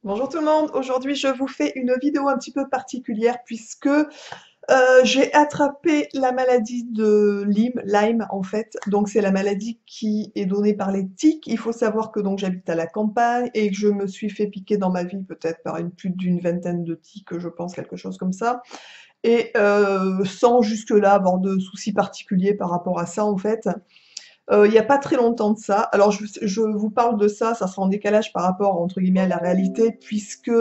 Bonjour tout le monde, aujourd'hui je vous fais une vidéo un petit peu particulière puisque j'ai attrapé la maladie de Lyme en fait, donc c'est la maladie qui est donnée par les tiques. Il faut savoir que donc j'habite à la campagne et que je me suis fait piquer dans ma vie peut-être par plus d'une vingtaine de tiques, je pense, quelque chose comme ça, et sans jusque-là avoir de soucis particuliers par rapport à ça en fait. Il n'y a pas très longtemps de ça. Alors je vous parle de ça, ça sera en décalage par rapport entre guillemets à la réalité, puisque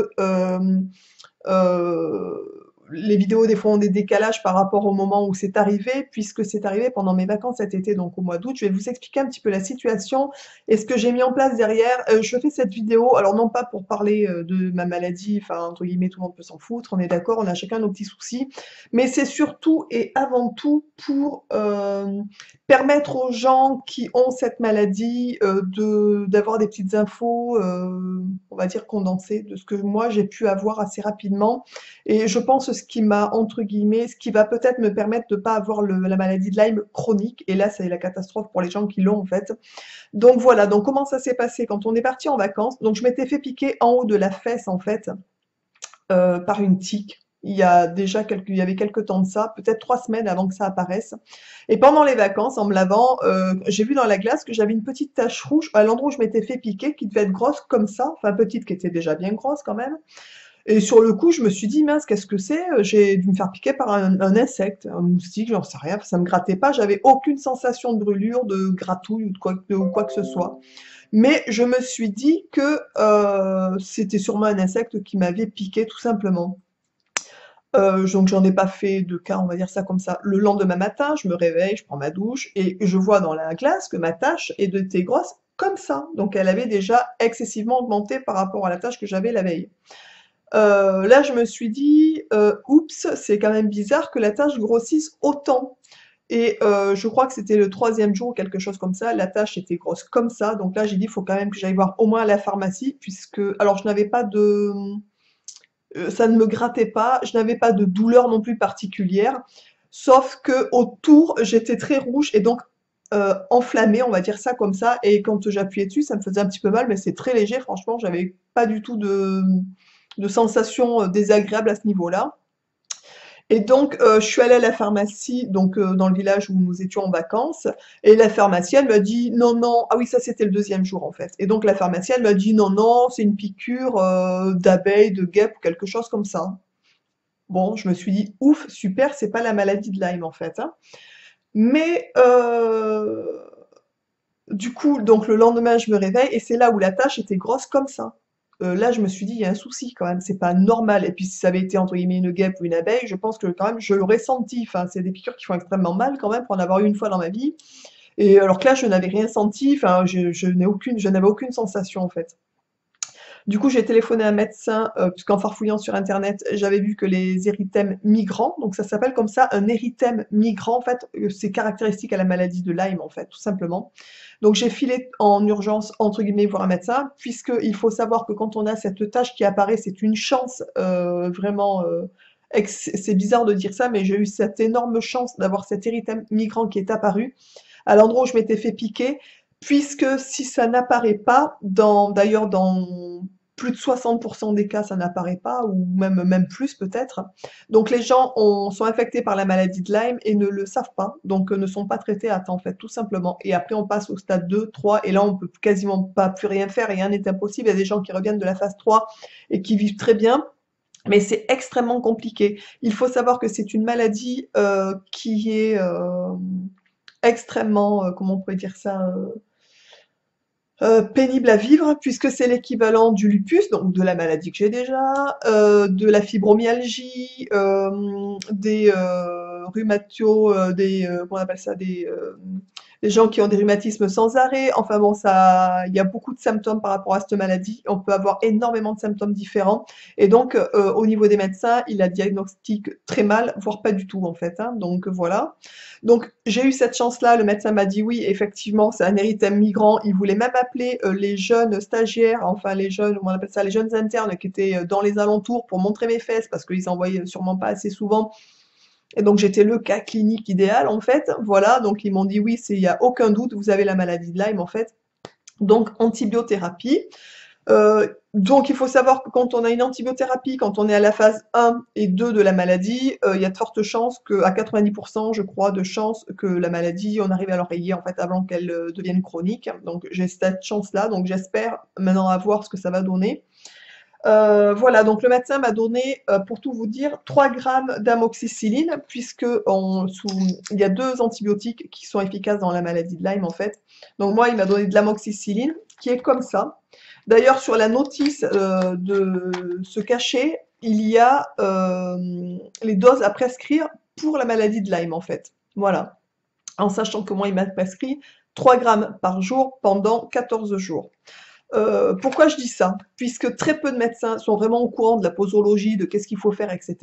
les vidéos des fois ont des décalages par rapport au moment où c'est arrivé, puisque c'est arrivé pendant mes vacances cet été, donc au mois d'août. Je vais vous expliquer un petit peu la situation et ce que j'ai mis en place derrière. Je fais cette vidéo, alors non pas pour parler de ma maladie, enfin entre guillemets tout le monde peut s'en foutre, on est d'accord, on a chacun nos petits soucis, mais c'est surtout et avant tout pour permettre aux gens qui ont cette maladie d'avoir des petites infos, on va dire condensées, de ce que moi j'ai pu avoir assez rapidement. Et je pense ce qui m'a, entre guillemets, ce qui va peut-être me permettre de ne pas avoir la maladie de Lyme chronique. Et là, c'est la catastrophe pour les gens qui l'ont en fait. Donc voilà, donc comment ça s'est passé quand on est parti en vacances? Donc je m'étais fait piquer en haut de la fesse en fait par une tique. Il y avait quelques temps de ça, peut-être 3 semaines avant que ça apparaisse. Et pendant les vacances, en me lavant, j'ai vu dans la glace que j'avais une petite tache rouge à l'endroit où je m'étais fait piquer, qui devait être grosse comme ça, enfin petite, qui était déjà bien grosse quand même. Et sur le coup, je me suis dit, mince, qu'est-ce que c'est? J'ai dû me faire piquer par un insecte, un moustique, j'en sais rien, ça me grattait pas, j'avais aucune sensation de brûlure, de gratouille ou quoi que ce soit. Mais je me suis dit que c'était sûrement un insecte qui m'avait piqué tout simplement. Donc j'en ai pas fait de cas, on va dire ça comme ça. Le lendemain matin, je me réveille, je prends ma douche et je vois dans la glace que ma tache était grosse comme ça. Donc elle avait déjà excessivement augmenté par rapport à la tache que j'avais la veille. Là, je me suis dit, oups, c'est quand même bizarre que la tache grossisse autant. Et je crois que c'était le troisième jour, quelque chose comme ça. La tache était grosse comme ça. Donc là, j'ai dit, il faut quand même que j'aille voir au moins à la pharmacie, puisque alors je n'avais pas de, ça ne me grattait pas, je n'avais pas de douleur non plus particulière, sauf que autour, j'étais très rouge et donc enflammée, on va dire ça comme ça. Et quand j'appuyais dessus, ça me faisait un petit peu mal, mais c'est très léger. Franchement, j'avais pas du tout de sensations désagréables à ce niveau-là. Et donc, je suis allée à la pharmacie, donc dans le village où nous étions en vacances, et la pharmacienne m'a dit non, non, ah oui, ça c'était le deuxième jour en fait. Et donc la pharmacienne m'a dit non, non, c'est une piqûre d'abeille, de guêpe ou quelque chose comme ça. Bon, je me suis dit ouf, super, c'est pas la maladie de Lyme en fait, hein. Mais du coup, donc le lendemain, je me réveille et c'est là où la tache était grosse comme ça. Là, je me suis dit, il y a un souci quand même, c'est pas normal. Et puis, si ça avait été entre guillemets une guêpe ou une abeille, je pense que quand même, je l'aurais senti. Enfin, c'est des piqûres qui font extrêmement mal quand même pour en avoir eu une fois dans ma vie. Et alors que là, je n'avais rien senti. Enfin, je n'avais aucune sensation en fait. Du coup, j'ai téléphoné à un médecin, puisqu'en farfouillant sur internet, j'avais vu que les érythèmes migrants, donc ça s'appelle comme ça, un érythème migrant, en fait, c'est caractéristique à la maladie de Lyme, en fait, tout simplement. Donc j'ai filé en urgence, entre guillemets, voir un médecin, puisqu'il faut savoir que quand on a cette tache qui apparaît, c'est une chance vraiment, c'est bizarre de dire ça, mais j'ai eu cette énorme chance d'avoir cet érythème migrant qui est apparu à l'endroit où je m'étais fait piquer, puisque si ça n'apparaît pas, d'ailleurs dans plus de 60% des cas, ça n'apparaît pas, ou même plus peut-être. Donc les gens sont infectés par la maladie de Lyme et ne le savent pas, donc ne sont pas traités à temps, en fait, tout simplement. Et après, on passe au stade 2, 3, et là, on peut quasiment pas plus rien faire, rien n'est impossible. Il y a des gens qui reviennent de la phase 3 et qui vivent très bien, mais c'est extrêmement compliqué. Il faut savoir que c'est une maladie qui est extrêmement, comment on pourrait dire ça, pénible à vivre, puisque c'est l'équivalent du lupus, donc de la maladie que j'ai déjà, de la fibromyalgie, des comment on appelle ça, des gens qui ont des rhumatismes sans arrêt. Enfin bon, ça, il y a beaucoup de symptômes par rapport à cette maladie. On peut avoir énormément de symptômes différents. Et donc, au niveau des médecins, il la diagnostique très mal, voire pas du tout en fait, hein. Donc voilà. Donc j'ai eu cette chance-là, le médecin m'a dit oui, effectivement, c'est un érythème migrant. Il voulait même appeler les jeunes stagiaires, enfin les jeunes, comment on appelle ça, les jeunes internes qui étaient dans les alentours pour montrer mes fesses parce qu'ils en voyaient sûrement pas assez souvent. Et donc j'étais le cas clinique idéal en fait. Voilà, donc ils m'ont dit oui, il y a aucun doute, vous avez la maladie de Lyme en fait. Donc antibiothérapie. Donc il faut savoir que quand on a une antibiothérapie, quand on est à la phase 1 et 2 de la maladie, il y a de fortes chances qu'à 90% je crois de chances que la maladie, on arrive à l'enrayer en fait avant qu'elle, devienne chronique. Donc j'ai cette chance-là, donc j'espère maintenant avoir ce que ça va donner. Voilà, donc le médecin m'a donné, pour tout vous dire, 3 grammes d'amoxicilline puisque il y a 2 antibiotiques qui sont efficaces dans la maladie de Lyme en fait. Donc moi, il m'a donné de l'amoxicilline qui est comme ça. D'ailleurs, sur la notice de ce cachet, il y a les doses à prescrire pour la maladie de Lyme en fait. Voilà, en sachant que moi, il m'a prescrit 3 grammes par jour pendant 14 jours. Pourquoi je dis ça? Puisque très peu de médecins sont vraiment au courant de la posologie, de qu'est-ce qu'il faut faire, etc.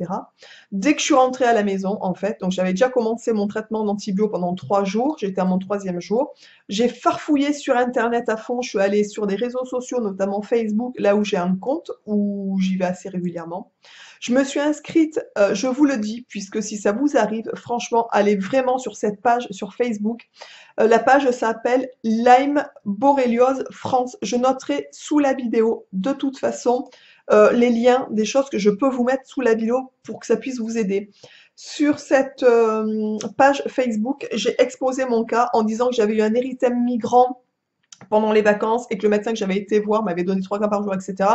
Dès que je suis rentrée à la maison, en fait, donc j'avais déjà commencé mon traitement d'antibio pendant 3 jours, j'étais à mon 3e jour, j'ai farfouillé sur internet à fond, je suis allée sur des réseaux sociaux, notamment Facebook, là où j'ai un compte, où j'y vais assez régulièrement. Je me suis inscrite, je vous le dis, puisque si ça vous arrive, franchement, allez vraiment sur cette page sur Facebook. La page s'appelle Lyme Borréliose France. Je noterai sous la vidéo, de toute façon, les liens des choses que je peux vous mettre sous la vidéo pour que ça puisse vous aider. Sur cette page Facebook, j'ai exposé mon cas en disant que j'avais eu un érythème migrant pendant les vacances et que le médecin que j'avais été voir m'avait donné 3 grammes par jour, etc.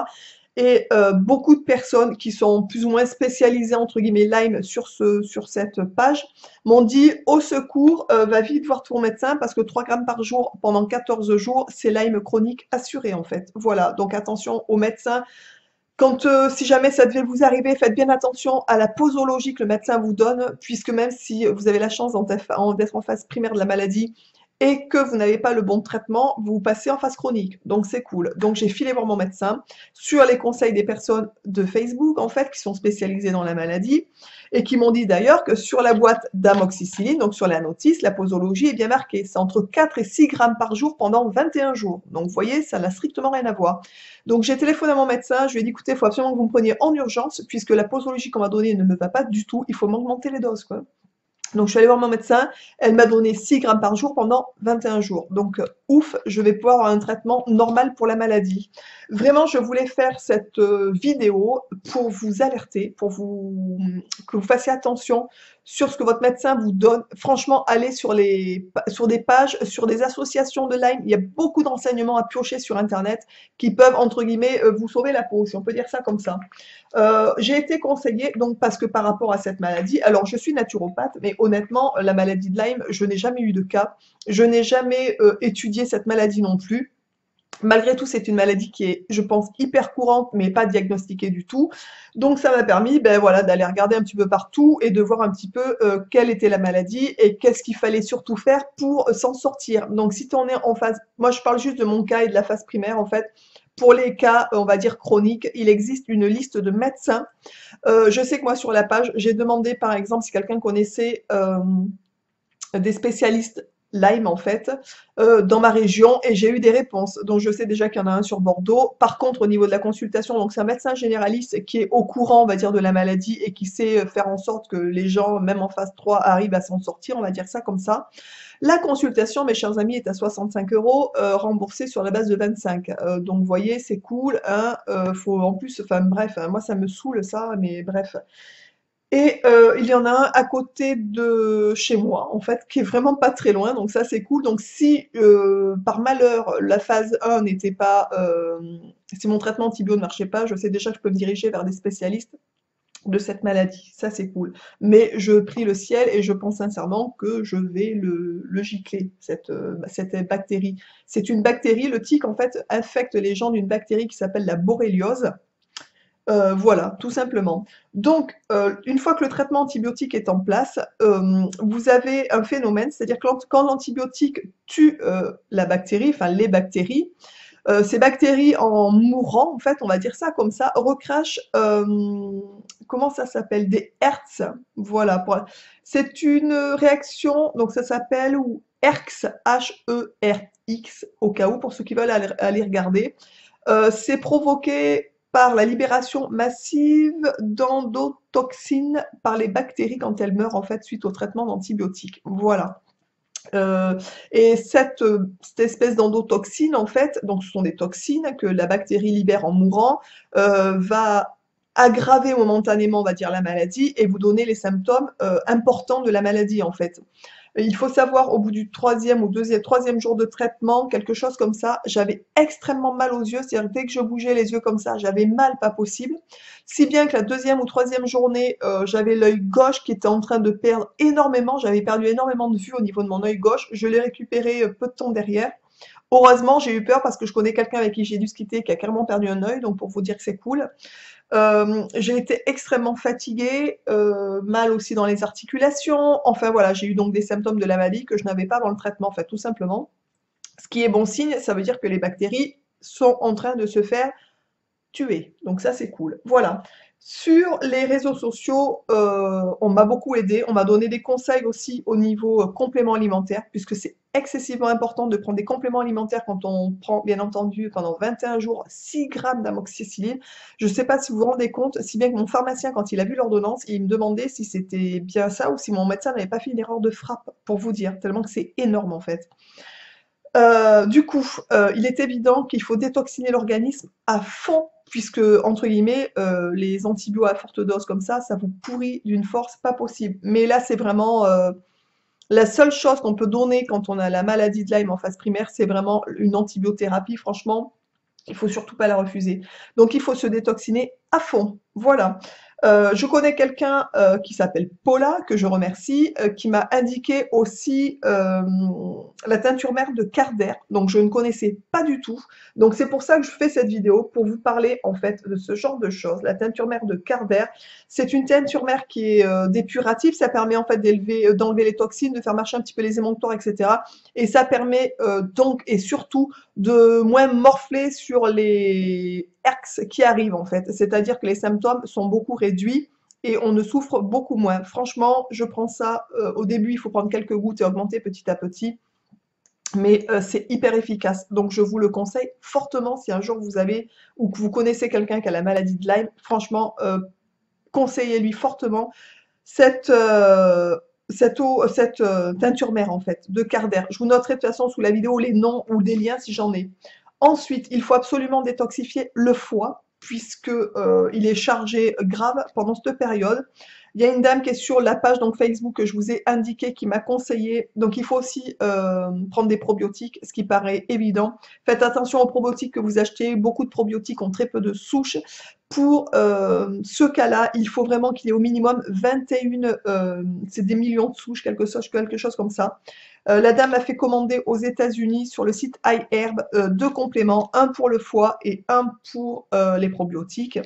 Et beaucoup de personnes qui sont plus ou moins spécialisées, entre guillemets, Lyme sur cette page, m'ont dit, au secours, va vite voir ton médecin parce que 3 grammes par jour pendant 14 jours, c'est Lyme chronique assuré en fait. Voilà, donc attention aux médecins. Quand, si jamais ça devait vous arriver, faites bien attention à la posologie que le médecin vous donne, puisque même si vous avez la chance d'être en phase primaire de la maladie et que vous n'avez pas le bon traitement, vous passez en phase chronique. Donc c'est cool. Donc j'ai filé voir mon médecin sur les conseils des personnes de Facebook, en fait, qui sont spécialisées dans la maladie et qui m'ont dit d'ailleurs que sur la boîte d'amoxicilline, donc sur la notice, la posologie est bien marquée. C'est entre 4 et 6 grammes par jour pendant 21 jours. Donc vous voyez, ça n'a strictement rien à voir. Donc j'ai téléphoné à mon médecin, je lui ai dit, écoutez, il faut absolument que vous me preniez en urgence, puisque la posologie qu'on m'a donnée ne me va pas du tout, il faut m'augmenter les doses, quoi. Donc je suis allée voir mon médecin, elle m'a donné 6 grammes par jour pendant 21 jours. Donc ouf, je vais pouvoir avoir un traitement normal pour la maladie. Vraiment, je voulais faire cette vidéo pour vous alerter, que vous fassiez attention sur ce que votre médecin vous donne. Franchement, allez sur des pages, sur des associations de Lyme. Il y a beaucoup d'enseignements à piocher sur Internet qui peuvent, entre guillemets, vous sauver la peau, si on peut dire ça comme ça. J'ai été conseillée, donc parce que par rapport à cette maladie, alors je suis naturopathe, mais honnêtement, la maladie de Lyme, je n'ai jamais eu de cas, je n'ai jamais étudié cette maladie non plus. Malgré tout, c'est une maladie qui est, je pense, hyper courante, mais pas diagnostiquée du tout. Donc ça m'a permis, ben voilà, d'aller regarder un petit peu partout et de voir un petit peu quelle était la maladie et qu'est-ce qu'il fallait surtout faire pour s'en sortir. Donc si on est en phase, moi je parle juste de mon cas et de la phase primaire en fait. Pour les cas, on va dire chroniques, il existe une liste de médecins. Je sais que moi sur la page, j'ai demandé par exemple si quelqu'un connaissait des spécialistes Lyme en fait, dans ma région et j'ai eu des réponses. Donc je sais déjà qu'il y en a un sur Bordeaux. Par contre, au niveau de la consultation, donc c'est un médecin généraliste qui est au courant, on va dire, de la maladie et qui sait faire en sorte que les gens, même en phase 3, arrivent à s'en sortir, on va dire ça comme ça. La consultation, mes chers amis, est à 65 €, remboursée sur la base de 25. Donc vous voyez, c'est cool, hein, faut en plus, enfin bref, hein, moi ça me saoule ça, mais bref. Et il y en a un à côté de chez moi, en fait, qui est vraiment pas très loin, donc ça c'est cool. Donc si par malheur la phase 1 n'était pas, si mon traitement antibio ne marchait pas, je sais déjà que je peux me diriger vers des spécialistes de cette maladie, ça c'est cool. Mais je prie le ciel et je pense sincèrement que je vais le gicler, cette bactérie. C'est une bactérie, le tic en fait infecte les gens d'une bactérie qui s'appelle la borréliose. Voilà, tout simplement. Donc, une fois que le traitement antibiotique est en place, vous avez un phénomène, c'est-à-dire que quand l'antibiotique tue la bactérie, enfin les bactéries, ces bactéries en mourant, en fait, on va dire ça comme ça, recrachent, comment ça s'appelle? Des Hertz. Voilà, c'est une réaction, donc ça s'appelle ou Herx, H-E-R-X, au cas où, pour ceux qui veulent aller regarder. C'est provoqué par la libération massive d'endotoxines par les bactéries quand elles meurent en fait suite au traitement d'antibiotiques. Voilà. Euh, et cette espèce d'endotoxine, en fait, donc ce sont des toxines que la bactérie libère en mourant, va aggraver momentanément, on va dire, la maladie et vous donner les symptômes importants de la maladie, en fait. Il faut savoir, au bout du troisième ou troisième jour de traitement, quelque chose comme ça, j'avais extrêmement mal aux yeux, c'est-à-dire dès que je bougeais les yeux comme ça, j'avais mal pas possible. Si bien que la deuxième ou troisième journée, j'avais l'œil gauche qui était en train de perdre énormément, j'avais perdu énormément de vue au niveau de mon œil gauche, je l'ai récupéré peu de temps derrière. Heureusement, j'ai eu peur parce que je connais quelqu'un avec qui j'ai discuté qui a carrément perdu un œil, donc pour vous dire que c'est cool. J'ai été extrêmement fatiguée, mal aussi dans les articulations. Enfin voilà, j'ai eu donc des symptômes de la maladie que je n'avais pas avant le traitement, en fait, tout simplement. Ce qui est bon signe, ça veut dire que les bactéries sont en train de se faire tuer. Donc ça, c'est cool. Voilà. Sur les réseaux sociaux, on m'a beaucoup aidé. On m'a donné des conseils aussi au niveau compléments alimentaires, puisque c'est excessivement important de prendre des compléments alimentaires quand on prend, bien entendu, pendant 21 jours, 6 grammes d'amoxicilline. Je ne sais pas si vous vous rendez compte, si bien que mon pharmacien, quand il a vu l'ordonnance, il me demandait si c'était bien ça ou si mon médecin n'avait pas fait une erreur de frappe, pour vous dire, tellement que c'est énorme en fait. Du coup, il est évident qu'il faut détoxiner l'organisme à fond puisque, entre guillemets, les antibiotiques à forte dose comme ça vous pourrit d'une force pas possible. Mais là, c'est vraiment, la seule chose qu'on peut donner quand on a la maladie de Lyme en phase primaire, c'est vraiment une antibiothérapie. Franchement, il faut surtout pas la refuser. Donc il faut se détoxiner à fond. Voilà. Je connais quelqu'un qui s'appelle Paula, que je remercie, qui m'a indiqué aussi la teinture mère de Carder. Donc je ne connaissais pas du tout. Donc c'est pour ça que je fais cette vidéo, pour vous parler en fait de ce genre de choses. La teinture mère de Carder, c'est une teinture mère qui est dépurative. Ça permet en fait d'enlever les toxines, de faire marcher un petit peu les émonctoires, etc. Et ça permet donc et surtout de moins morfler sur les herx qui arrivent en fait. C'est-à-dire que les symptômes sont beaucoup réduits et on ne souffre beaucoup moins. Franchement, je prends ça, au début il faut prendre quelques gouttes et augmenter petit à petit, mais c'est hyper efficace. Donc je vous le conseille fortement si un jour vous avez ou que vous connaissez quelqu'un qui a la maladie de Lyme, franchement, conseillez-lui fortement cette, teinture mère en fait, de Carder. Je vous noterai de toute façon sous la vidéo les noms ou des liens si j'en ai. Ensuite, il faut absolument détoxifier le foie, puisque il est chargé grave pendant cette période. Il y a une dame qui est sur la page donc Facebook que je vous ai indiqué qui m'a conseillé. Donc il faut aussi prendre des probiotiques, ce qui paraît évident. Faites attention aux probiotiques que vous achetez. Beaucoup de probiotiques ont très peu de souches. Pour ce cas-là, il faut vraiment qu'il y ait au minimum 21, c'est des millions de souches, quelque chose comme ça. La dame m'a fait commander aux États-Unis sur le site iHerb deux compléments, un pour le foie et un pour les probiotiques.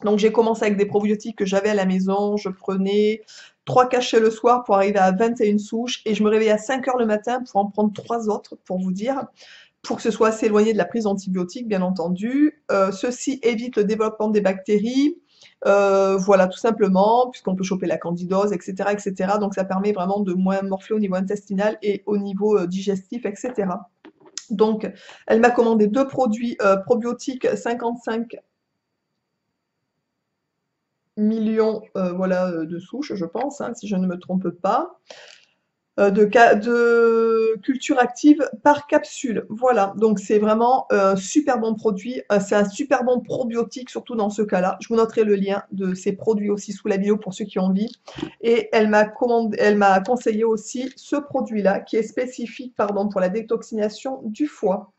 Donc j'ai commencé avec des probiotiques que j'avais à la maison, je prenais 3 cachets le soir pour arriver à 21 souches et je me réveillais à 5 heures le matin pour en prendre 3 autres, pour vous dire, pour que ce soit assez éloigné de la prise d'antibiotiques, bien entendu. Ceci évite le développement des bactéries, voilà, tout simplement, puisqu'on peut choper la candidose, etc., etc. Donc ça permet vraiment de moins morfler au niveau intestinal et au niveau digestif, etc. Donc, elle m'a commandé deux produits probiotiques 55 millions voilà, de souches, je pense, hein, si je ne me trompe pas. De culture active par capsule. Voilà, donc c'est vraiment un super bon produit. C'est un super bon probiotique, surtout dans ce cas-là. Je vous noterai le lien de ces produits aussi sous la vidéo pour ceux qui ont envie. Et elle m'a conseillé aussi ce produit-là qui est spécifique, pardon, pour la détoxination du foie.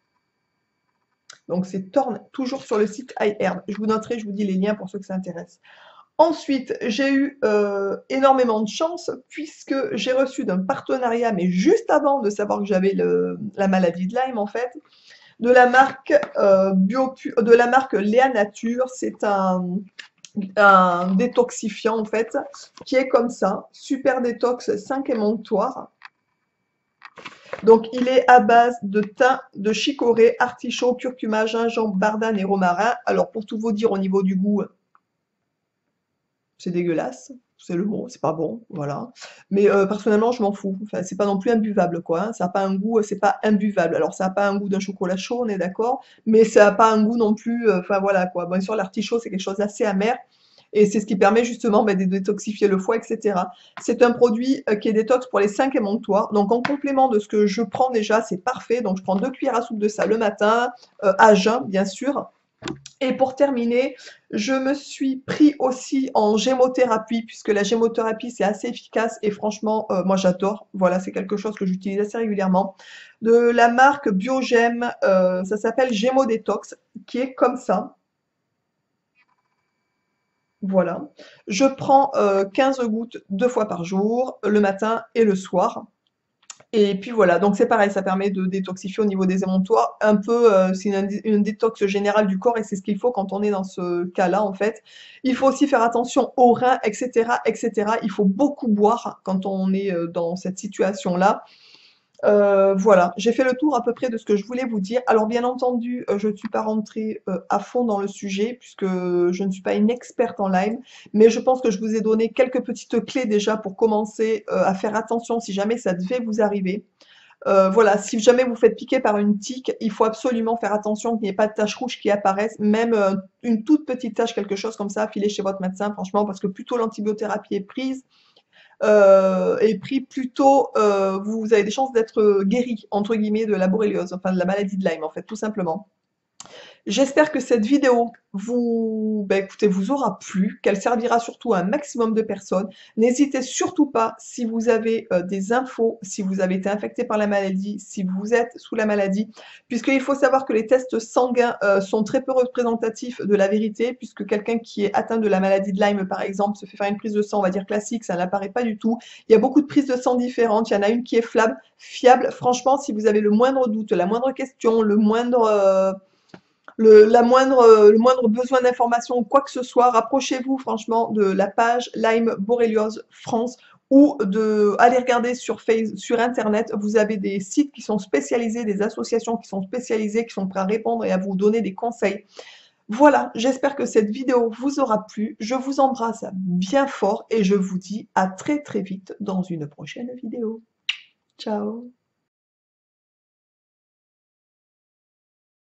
Donc c'est Torn, toujours sur le site iHerb. Je vous noterai, je vous dis les liens pour ceux que ça intéresse. Ensuite, j'ai eu énormément de chance puisque j'ai reçu d'un partenariat, mais juste avant de savoir que j'avais la maladie de Lyme en fait, de la marque de la marque Léa Nature. C'est un détoxifiant en fait qui est comme ça, Super Détox 5 émonctoires. Donc il est à base de thym, de chicorée, artichaut, curcuma, gingembre, bardane et romarin. Alors pour tout vous dire au niveau du goût, c'est dégueulasse, c'est le mot, c'est pas bon, voilà. Mais personnellement, je m'en fous. Enfin, c'est pas non plus imbuvable, quoi, hein. Ça a pas un goût, c'est pas imbuvable. Alors, ça a pas un goût d'un chocolat chaud, on est d'accord, mais ça a pas un goût non plus, enfin voilà, quoi. Bien sûr, l'artichaut, c'est quelque chose d'assez amer. et c'est ce qui permet justement de détoxifier le foie, etc. C'est un produit qui est détox pour les 5 émonctoires. Donc en complément de ce que je prends déjà, c'est parfait. Donc je prends 2 cuillères à soupe de ça le matin, à jeun bien sûr. Et pour terminer, je me suis pris aussi en gémothérapie, puisque la gémothérapie, c'est assez efficace et franchement, moi j'adore. Voilà, c'est quelque chose que j'utilise assez régulièrement. De la marque Biogem, ça s'appelle Gémodétox, qui est comme ça. Voilà. Je prends 15 gouttes 2 fois par jour, le matin et le soir. Et puis voilà, donc c'est pareil, ça permet de détoxifier au niveau des émontoires. Un peu, c'est une détox générale du corps et c'est ce qu'il faut quand on est dans ce cas-là, en fait. Il faut aussi faire attention aux reins, etc., etc. Il faut beaucoup boire quand on est dans cette situation-là. Voilà, j'ai fait le tour à peu près de ce que je voulais vous dire. Alors bien entendu, je ne suis pas rentrée à fond dans le sujet puisque je ne suis pas une experte en Lyme, mais je pense que je vous ai donné quelques petites clés déjà pour commencer à faire attention si jamais ça devait vous arriver. Voilà, si jamais vous faites piquer par une tique, il faut absolument faire attention qu'il n'y ait pas de taches rouges qui apparaissent, même une toute petite tache, quelque chose comme ça, filez chez votre médecin, franchement, parce que plus tôt l'antibiothérapie est prise, et pris plus tôt, vous avez des chances d'être guéri, entre guillemets, de la borréliose, enfin de la maladie de Lyme, en fait, tout simplement. J'espère que cette vidéo écoutez, vous aura plu, qu'elle servira surtout à un maximum de personnes. N'hésitez surtout pas, si vous avez des infos, si vous avez été infecté par la maladie, si vous êtes sous la maladie, puisqu'il faut savoir que les tests sanguins sont très peu représentatifs de la vérité, puisque quelqu'un qui est atteint de la maladie de Lyme, par exemple, se fait faire une prise de sang, on va dire classique, ça n'apparaît pas du tout. Il y a beaucoup de prises de sang différentes, il y en a une qui est fiable. Franchement, si vous avez le moindre doute, la moindre question, le moindre besoin d'information ou quoi que ce soit, rapprochez-vous franchement de la page Lyme Borreliose France ou aller regarder sur Internet. Vous avez des sites qui sont spécialisés, des associations qui sont spécialisées, qui sont prêts à répondre et à vous donner des conseils. Voilà, j'espère que cette vidéo vous aura plu. Je vous embrasse bien fort et je vous dis à très très vite dans une prochaine vidéo. Ciao!